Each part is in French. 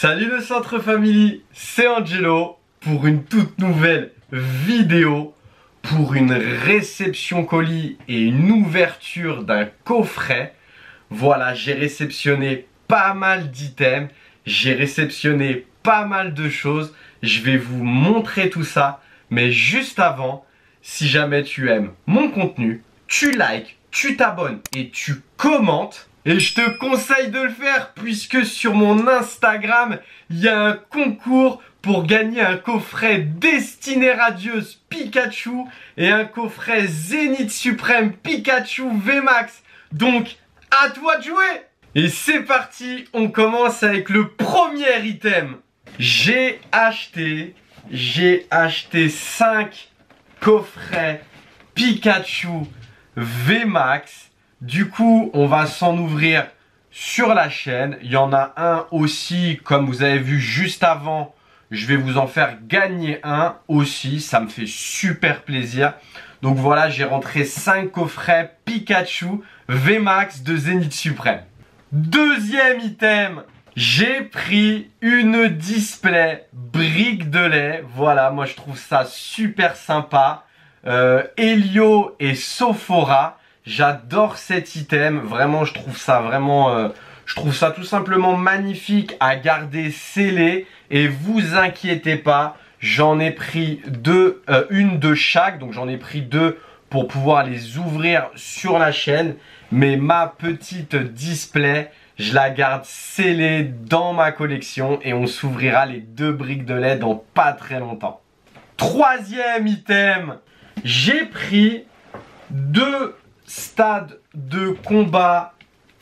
Salut le Centre Family, c'est Angelo pour une toute nouvelle vidéo pour une réception colis et une ouverture d'un coffret. Voilà, j'ai réceptionné pas mal d'items, j'ai réceptionné pas mal de choses. Je vais vous montrer tout ça, mais juste avant, si jamais tu aimes mon contenu, tu likes, tu t'abonnes et tu commentes. Et je te conseille de le faire puisque sur mon Instagram, il y a un concours pour gagner un coffret Destinée Radieuse Pikachu et un coffret Zénith Suprême Pikachu VMAX. Donc, à toi de jouer! Et c'est parti, on commence avec le premier item. J'ai acheté 5 coffrets Pikachu VMAX. Du coup, on va s'en ouvrir sur la chaîne. Il y en a un aussi, comme vous avez vu juste avant. Je vais vous en faire gagner un aussi. Ça me fait super plaisir. Donc voilà, j'ai rentré 5 coffrets Pikachu VMAX de Zénith Suprême. Deuxième item, j'ai pris une display brique de lait. Voilà, moi je trouve ça super sympa. Helio et Sophora. J'adore cet item, vraiment je trouve ça tout simplement magnifique à garder scellé. Et vous inquiétez pas, j'en ai pris deux, une de chaque, donc j'en ai pris 2 pour pouvoir les ouvrir sur la chaîne. Mais ma petite display, je la garde scellée dans ma collection et on s'ouvrira les 2 briques de lait dans pas très longtemps. Troisième item, j'ai pris 2 stades de combat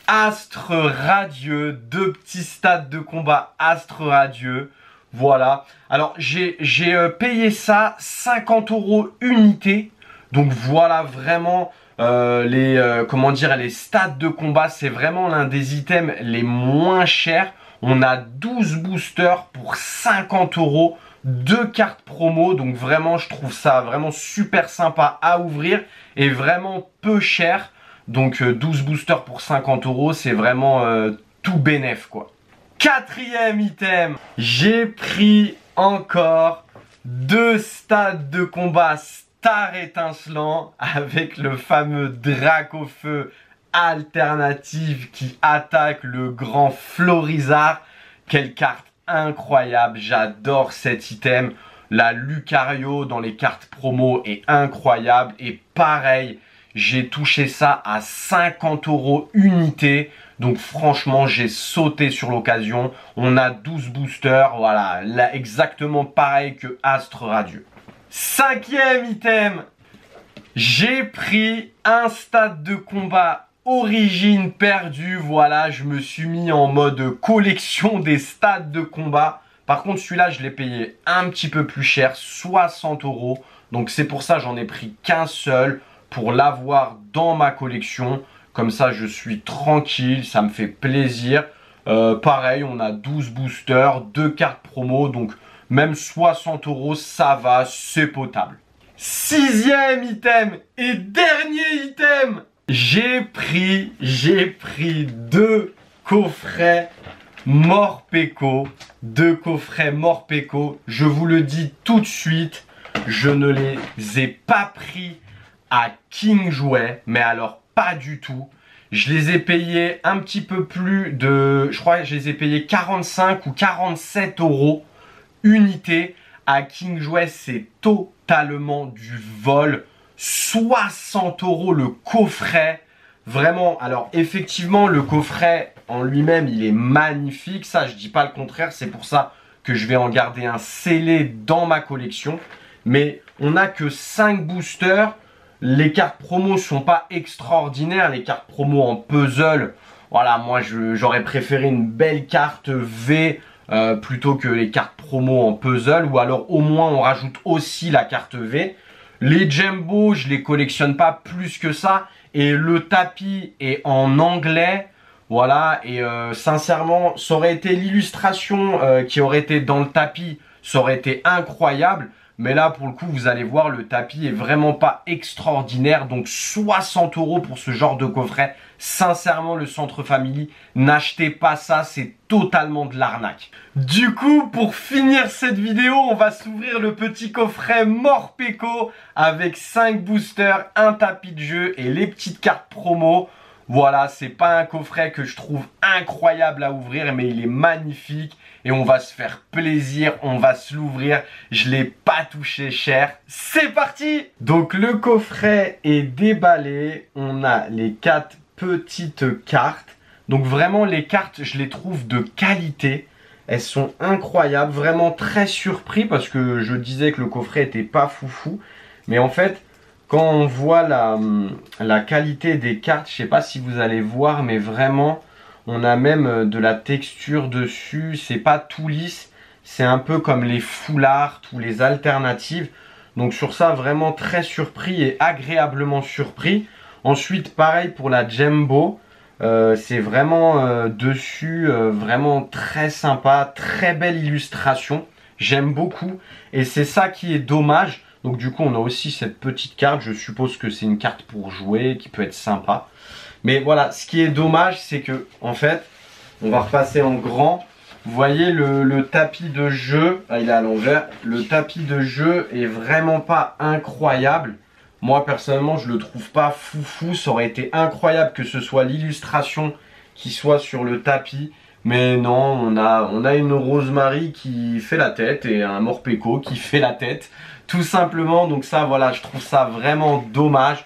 Astre Radieux, 2 petits stades de combat Astre Radieux. Voilà. Alors j'ai payé ça 50 € unité. Donc voilà vraiment les stades de combat, c'est vraiment l'un des items les moins chers. On a 12 boosters pour 50 €. 2 cartes promo, donc vraiment je trouve ça vraiment super sympa à ouvrir et vraiment peu cher. Donc 12 boosters pour 50 €, c'est vraiment tout bénef quoi. Quatrième item, j'ai pris encore 2 stades de combat Star Étincelant avec le fameux Dracofeu alternative qui attaque le grand Florizard. Quelle carte incroyable, j'adore cet item. La Lucario dans les cartes promo est incroyable. Et pareil, j'ai touché ça à 50 € unité. Donc franchement, j'ai sauté sur l'occasion. On a 12 boosters. Voilà, là, exactement pareil que Astre Radieux. Cinquième item, j'ai pris un stade de combat Origine perdue. Voilà, je me suis mis en mode collection des stades de combat. Par contre, celui-là, je l'ai payé un petit peu plus cher, 60 €. Donc c'est pour ça j'en ai pris qu'un seul pour l'avoir dans ma collection. Comme ça, je suis tranquille, ça me fait plaisir. Pareil, on a 12 boosters, 2 cartes promo. Donc même 60 €, ça va, c'est potable. Sixième item et dernier item. J'ai pris 2 coffrets Morpeko. 2 coffrets Morpeko. Je vous le dis tout de suite, je ne les ai pas pris à King Jouet, mais alors pas du tout. Je les ai payés un petit peu plus de... Je crois que je les ai payés 45 ou 47 € unité. À King Jouet, c'est totalement du vol. 60 € le coffret. Vraiment, alors effectivement, le coffret en lui-même, il est magnifique. Ça, je dis pas le contraire. C'est pour ça que je vais en garder un scellé dans ma collection. Mais on n'a que 5 boosters. Les cartes promo sont pas extraordinaires. Les cartes promo en puzzle, voilà, moi j'aurais préféré une belle carte V plutôt que les cartes promo en puzzle. Ou alors au moins on rajoute aussi la carte V. Les Jumbo, je les collectionne pas plus que ça. Et le tapis est en anglais. Voilà. Et sincèrement, ça aurait été l'illustration qui aurait été dans le tapis. Ça aurait été incroyable. Mais là, pour le coup, vous allez voir, le tapis est vraiment pas extraordinaire. Donc 60 € pour ce genre de coffret, Sincèrement, le Centre Family, n'achetez pas ça, c'est totalement de l'arnaque. Du coup, pour finir cette vidéo, on va s'ouvrir le petit coffret Morpeko avec 5 boosters, un tapis de jeu et les petites cartes promo. Voilà, c'est pas un coffret que je trouve incroyable à ouvrir, mais il est magnifique et on va se faire plaisir, on va se l'ouvrir. Je l'ai pas touché cher. C'est parti! Donc le coffret est déballé, on a les 4 petites cartes. Donc vraiment les cartes, je les trouve de qualité. Elles sont incroyables, vraiment très surpris parce que je disais que le coffret était pas foufou. Mais en fait, quand on voit la qualité des cartes, je sais pas si vous allez voir, mais vraiment, on a même de la texture dessus. C'est pas tout lisse, c'est un peu comme les foulards ou les alternatives. Donc sur ça, vraiment très surpris et agréablement surpris. Ensuite, pareil pour la Jumbo. C'est vraiment dessus, vraiment très sympa, très belle illustration. J'aime beaucoup et c'est ça qui est dommage. Donc du coup on a aussi cette petite carte, je suppose que c'est une carte pour jouer qui peut être sympa. Mais voilà, ce qui est dommage c'est que en fait, on va repasser en grand. Vous voyez le tapis de jeu, ah, il est à l'envers. Le tapis de jeu est vraiment pas incroyable. Moi personnellement je le trouve pas foufou, ça aurait été incroyable que ce soit l'illustration qui soit sur le tapis. Mais non, on a une Rosemary qui fait la tête et un Morpeko qui fait la tête. Tout simplement, donc ça voilà, je trouve ça vraiment dommage.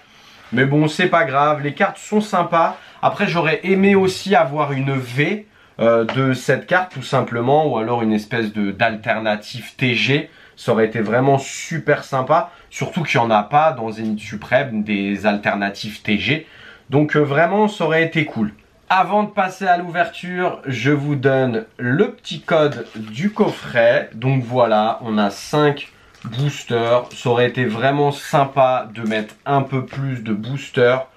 Mais bon, c'est pas grave, les cartes sont sympas. Après, j'aurais aimé aussi avoir une V de cette carte tout simplement. Ou alors une espèce d'alternative TG. Ça aurait été vraiment super sympa. Surtout qu'il n'y en a pas dans Zénith Suprême des alternatives TG. Donc vraiment, ça aurait été cool. Avant de passer à l'ouverture, je vous donne le petit code du coffret. Donc voilà, on a 5 boosters. Ça aurait été vraiment sympa de mettre un peu plus de boosters.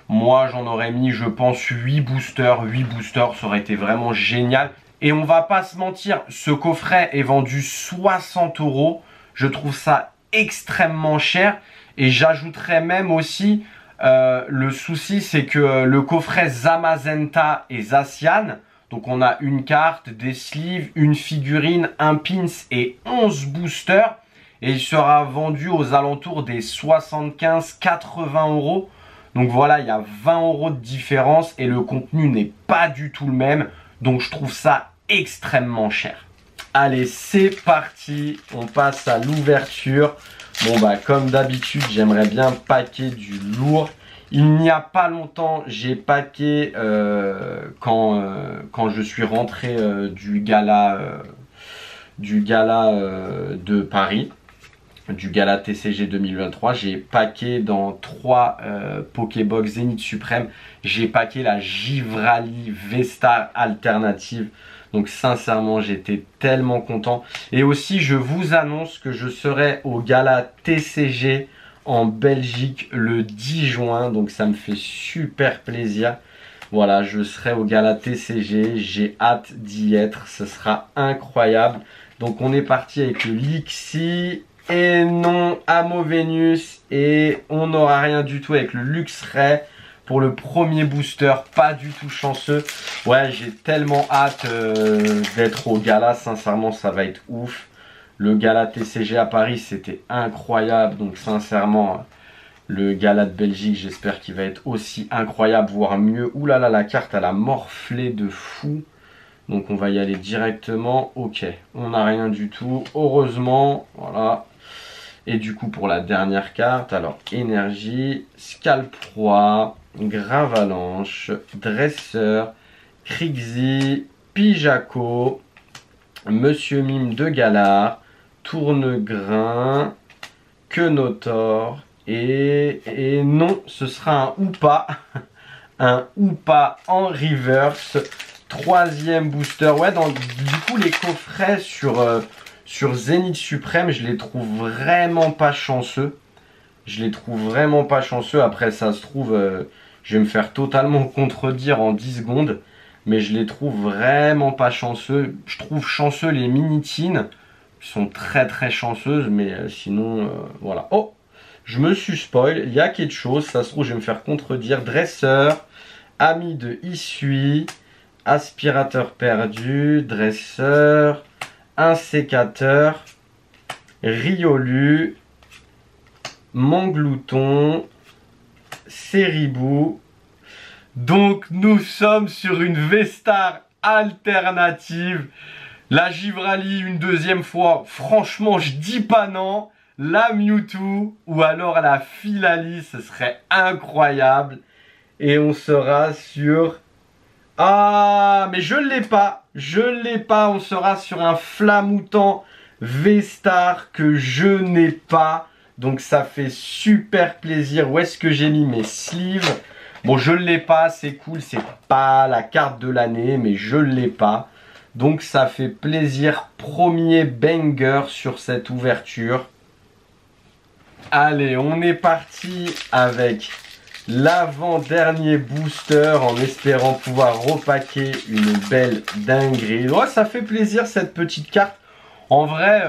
Moi, j'en aurais mis, je pense, 8 boosters. 8 boosters, ça aurait été vraiment génial. Et on va pas se mentir, ce coffret est vendu 60 €. Je trouve ça extrêmement cher. Et j'ajouterais même aussi... le souci c'est que le coffret Zamazenta et Zacian, donc on a une carte, des sleeves, une figurine, un pins et 11 boosters et il sera vendu aux alentours des 75-80 €. Donc voilà, il y a 20 € de différence et le contenu n'est pas du tout le même, donc je trouve ça extrêmement cher. Allez, c'est parti, on passe à l'ouverture. Bon bah comme d'habitude, j'aimerais bien packer du lourd. Il n'y a pas longtemps, j'ai packé quand je suis rentré du gala de Paris, du gala TCG 2023. J'ai packé dans 3 Pokébox Zénith Suprême. J'ai packé la Givrali V-Star alternative. Donc sincèrement, j'étais tellement content. Et aussi, je vous annonce que je serai au gala TCG en Belgique le 10 juin. Donc ça me fait super plaisir. Voilà, je serai au gala TCG. J'ai hâte d'y être. Ce sera incroyable. Donc on est parti avec le Lixi et non Amovenus. Et on n'aura rien du tout avec le Luxray. Pour le premier booster, pas du tout chanceux. Ouais, j'ai tellement hâte d'être au gala. Sincèrement, ça va être ouf. Le gala TCG à Paris, c'était incroyable. Donc sincèrement, le gala de Belgique, j'espère qu'il va être aussi incroyable, voire mieux. Ouh là là, la carte, elle a morflé de fou. Donc on va y aller directement. Ok, on n'a rien du tout. Heureusement, voilà. Et du coup, pour la dernière carte, alors énergie, Scalproie, Gravalanche, Dresseur, Krixi, Pijaco, Monsieur Mime de Galard, Tournegrain, Quenotor et non, ce sera un Hoopa, un Hoopa en reverse, 3e booster. Ouais, du coup les coffrets sur Zénith Suprême, je les trouve vraiment pas chanceux. Je les trouve vraiment pas chanceux. Après, ça se trouve, je vais me faire totalement contredire en 10 secondes. Mais je les trouve vraiment pas chanceux. Je trouve chanceux les Minitines. Qui sont très très chanceuses. Mais sinon, voilà. Oh, je me suis spoil. Il y a quelque chose. Ça se trouve, je vais me faire contredire. Dresseur, Ami de Issui, aspirateur perdu, dresseur, un sécateur, Riolu, Manglouton, Séribou. Donc nous sommes sur une V-Star alternative. La Givrali une deuxième fois, franchement je dis pas non. La Mewtwo ou alors la Filali, ce serait incroyable. Et on sera sur... Ah, mais je l'ai pas. On sera sur un Flamoutant V-Star que je n'ai pas. Donc ça fait super plaisir. Où est-ce que j'ai mis mes sleeves? Bon, je l'ai pas, c'est cool. C'est pas la carte de l'année, mais je l'ai pas. Donc ça fait plaisir. Premier banger sur cette ouverture. Allez, on est parti avec l'avant-dernier booster en espérant pouvoir repacker une belle dinguerie. Oh, ça fait plaisir cette petite carte. En vrai,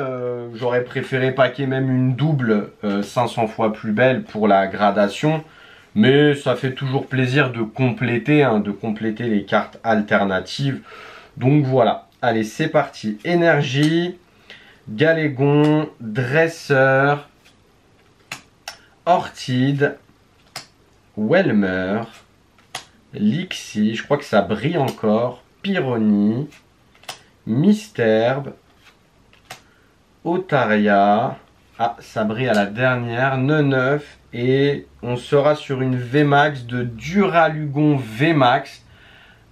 j'aurais préféré packer même une double 500 fois plus belle pour la gradation. Mais ça fait toujours plaisir de compléter les cartes alternatives. Donc voilà. Allez, c'est parti. Énergie, Galégon, Dresseur, Ortide, Welmer, Lixie, je crois que ça brille encore, Pyronie, Misterbe, Otaria, ah ça brille à la dernière, Neneuf, et on sera sur une VMAX de Duralugon VMAX.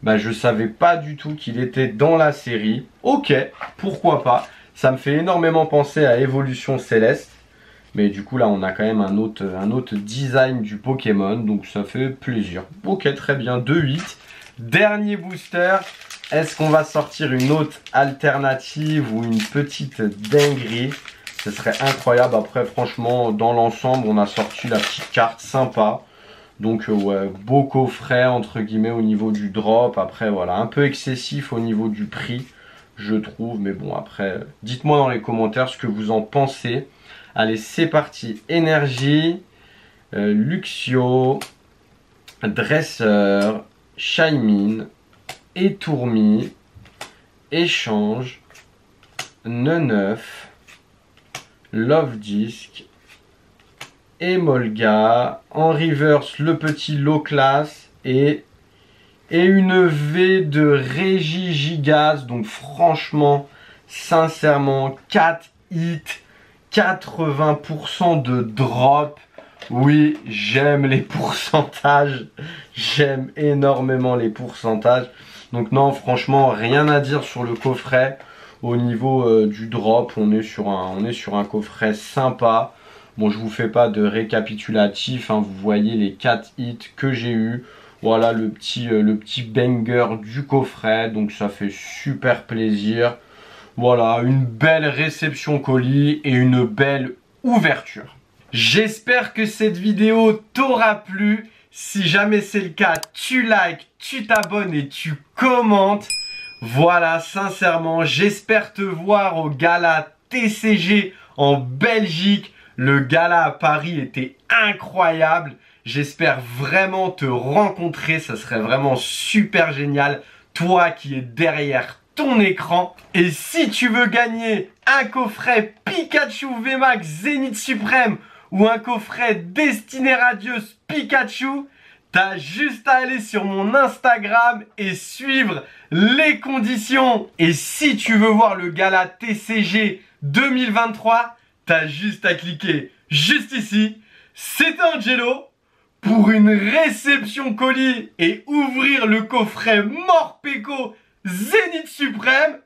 Bah je savais pas du tout qu'il était dans la série. Ok, pourquoi pas. Ça me fait énormément penser à Évolution Céleste. Mais du coup là on a quand même un autre design du Pokémon. Donc ça fait plaisir. Ok, très bien, 2-8. Dernier booster. Est-ce qu'on va sortir une autre alternative ou une petite dinguerie? Ce serait incroyable. Après franchement dans l'ensemble on a sorti la petite carte sympa. Donc ouais, beau coffret entre guillemets au niveau du drop. Après voilà, un peu excessif au niveau du prix, je trouve. Mais bon après, dites-moi dans les commentaires ce que vous en pensez. Allez, c'est parti. Énergie, Luxio, Dresseur, Shaymin, Étourmi, Échange, Neneuf, Love Disc, Emolga, en reverse le petit low class et une V de Régigigas. Donc franchement, sincèrement, 4 hits, 80% de drop. Oui, j'aime les pourcentages, j'aime énormément les pourcentages. Donc non, franchement, rien à dire sur le coffret. Au niveau du drop, on est sur un coffret sympa. Bon, je vous fais pas de récapitulatif, hein, vous voyez les 4 hits que j'ai eu. Voilà le petit banger du coffret, donc ça fait super plaisir. Voilà, une belle réception colis et une belle ouverture. J'espère que cette vidéo t'aura plu. Si jamais c'est le cas, tu likes, tu t'abonnes et tu commentes. Voilà, sincèrement, j'espère te voir au gala TCG en Belgique. Le gala à Paris était incroyable. J'espère vraiment te rencontrer. Ça serait vraiment super génial. Toi qui es derrière ton écran. Et si tu veux gagner un coffret Pikachu VMAX Zénith Suprême ou un coffret Destinée Radieuse Pikachu, t'as juste à aller sur mon Instagram et suivre les conditions. Et si tu veux voir le gala TCG 2023, t'as juste à cliquer juste ici. C'était Angelo pour une réception colis et ouvrir le coffret Morpeko Zénith Suprême.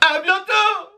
À bientôt!